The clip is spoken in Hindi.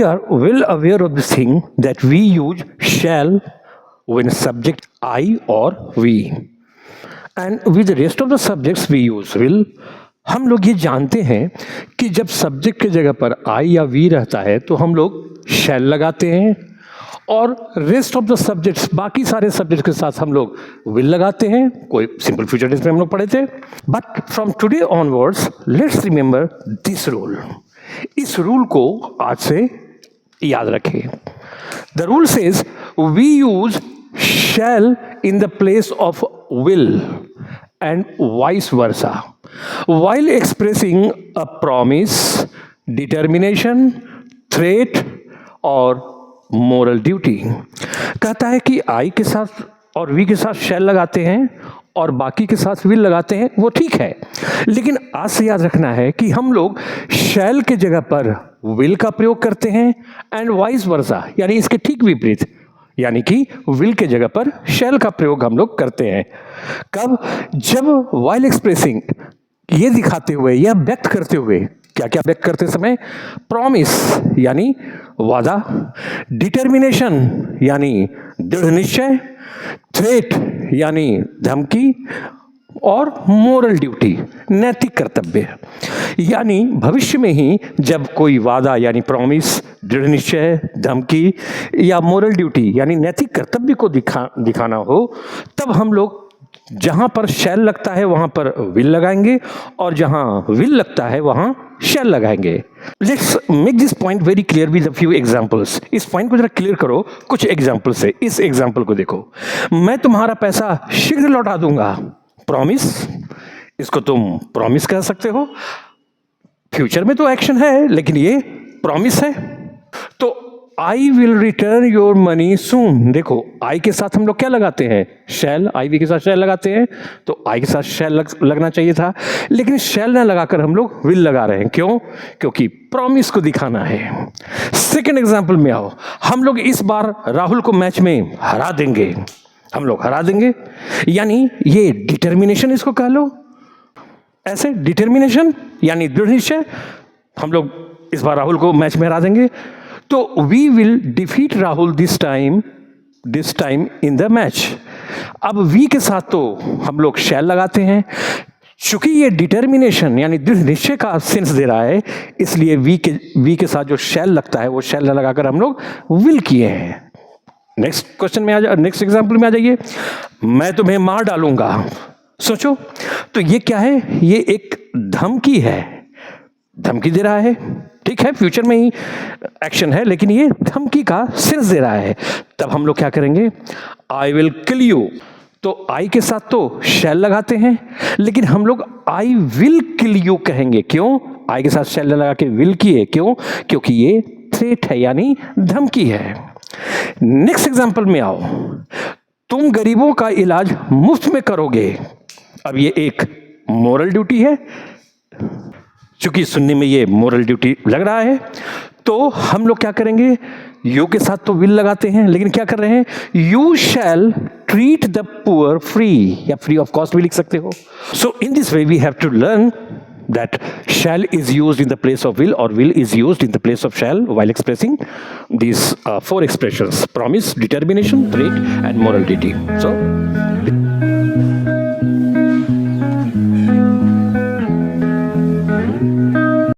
are well aware of this thing that we use shall when subject I or we, and with the rest of the subjects we use will. हम लोग ये जानते हैं कि जब सब्जेक्ट की जगह पर आई या वी रहता है तो हम लोग शैल लगाते हैं, और रेस्ट ऑफ द सब्जेक्ट्स, बाकी सारे सब्जेक्ट के साथ हम लोग विल लगाते हैं. कोई सिंपल फ्यूचर टेंस में हम लोग पढ़े थे. But from today onwards let's remember this rule. इस रूल को आज से याद रखें. The rule says we use shall in the place of will and vice versa while expressing a promise, determination, threat और moral duty. कहता है कि I के साथ और V के साथ shall लगाते हैं और बाकी के साथ will लगाते हैं, वो ठीक है, लेकिन आज से याद रखना है कि हम लोग shall के जगह पर will का प्रयोग करते हैं and vice versa, यानी इसके ठीक विपरीत, यानी कि विल के जगह पर शैल का प्रयोग हम लोग करते हैं. कब? जब वाइल एक्सप्रेसिंग, ये दिखाते हुए या व्यक्त करते हुए, क्या क्या व्यक्त करते समय? प्रॉमिस यानी वादा, डिटर्मिनेशन यानी दृढ़ निश्चय, थ्रेट यानी धमकी, और मोरल ड्यूटी नैतिक कर्तव्य. यानी भविष्य में ही जब कोई वादा यानी प्रॉमिस, दृढ़ निश्चय, धमकी या मोरल ड्यूटी यानी नैतिक कर्तव्य को दिखाना हो, तब हम लोग जहां पर शैल लगता है वहां पर विल लगाएंगे, और जहां विल लगता है वहां शैल लगाएंगे. Let's make this point very clear with a few examples. इस पॉइंट को जरा क्लियर करो कुछ एग्जांपल से. इस एग्जांपल को देखो. मैं तुम्हारा पैसा शीघ्र लौटा दूंगा. प्रॉमिस, इसको तुम प्रॉमिस कह सकते हो. फ्यूचर में तो एक्शन है, लेकिन ये प्रॉमिस है. तो I will return your money soon. देखो, आई के साथ हम लोग क्या लगाते हैं? शैल. आई वी के साथ शैल लगाते हैं, तो आई के साथ शैल लगना चाहिए था, लेकिन शैल ना लगाकर हम लोग विल लगा रहे हैं. क्यों? क्योंकि प्रॉमिस को दिखाना है. सेकेंड एग्जाम्पल में आओ. हम लोग इस बार राहुल को मैच में हरा देंगे. हम लोग हरा देंगे, यानी ये डिटर्मिनेशन इसको कह लो. ऐसे डिटर्मिनेशन यानी दृढ़ निश्चय, हम लोग इस बार राहुल को मैच में हरा देंगे. तो we will defeat Rahul this time in the match. अब वी के साथ तो हम लोग शैल लगाते हैं. चूंकि ये डिटर्मिनेशन यानी दृढ़ निश्चय का सेंस दे रहा है, इसलिए वी के साथ जो शैल लगता है वो शैल लगाकर हम लोग विल किए हैं. नेक्स्ट क्वेश्चन में नेक्स्ट एग्जाम्पल में आ जाइए. मैं तुम्हें मार डालूंगा. सोचो, तो ये क्या है? ये एक धमकी है. धमकी दे रहा है. ठीक है, फ्यूचर में ही एक्शन है, लेकिन ये धमकी का सेंस दे रहा है. तब हम लोग क्या करेंगे? I will kill you. तो आई के साथ तो शैल लगाते हैं, लेकिन हम लोग आई विल किल यू कहेंगे. क्यों? आई के साथ शैल लगा के विल किए. क्यों? क्योंकि ये थ्रेट है यानी धमकी है. नेक्स्ट एग्जांपल में आओ. तुम गरीबों का इलाज मुफ्त में करोगे. अब ये एक मोरल ड्यूटी है. चूंकि सुनने में ये मोरल ड्यूटी लग रहा है, तो हम लोग क्या करेंगे? यू के साथ तो विल लगाते हैं, लेकिन क्या कर रहे हैं? You shall treat the poor free, या फ्री ऑफ कॉस्ट भी लिख सकते हो. So in this way we have to learn that shall is used in the place of will, or will is used in the place of shall while expressing these four expressions: promise, determination, threat and moral duty. So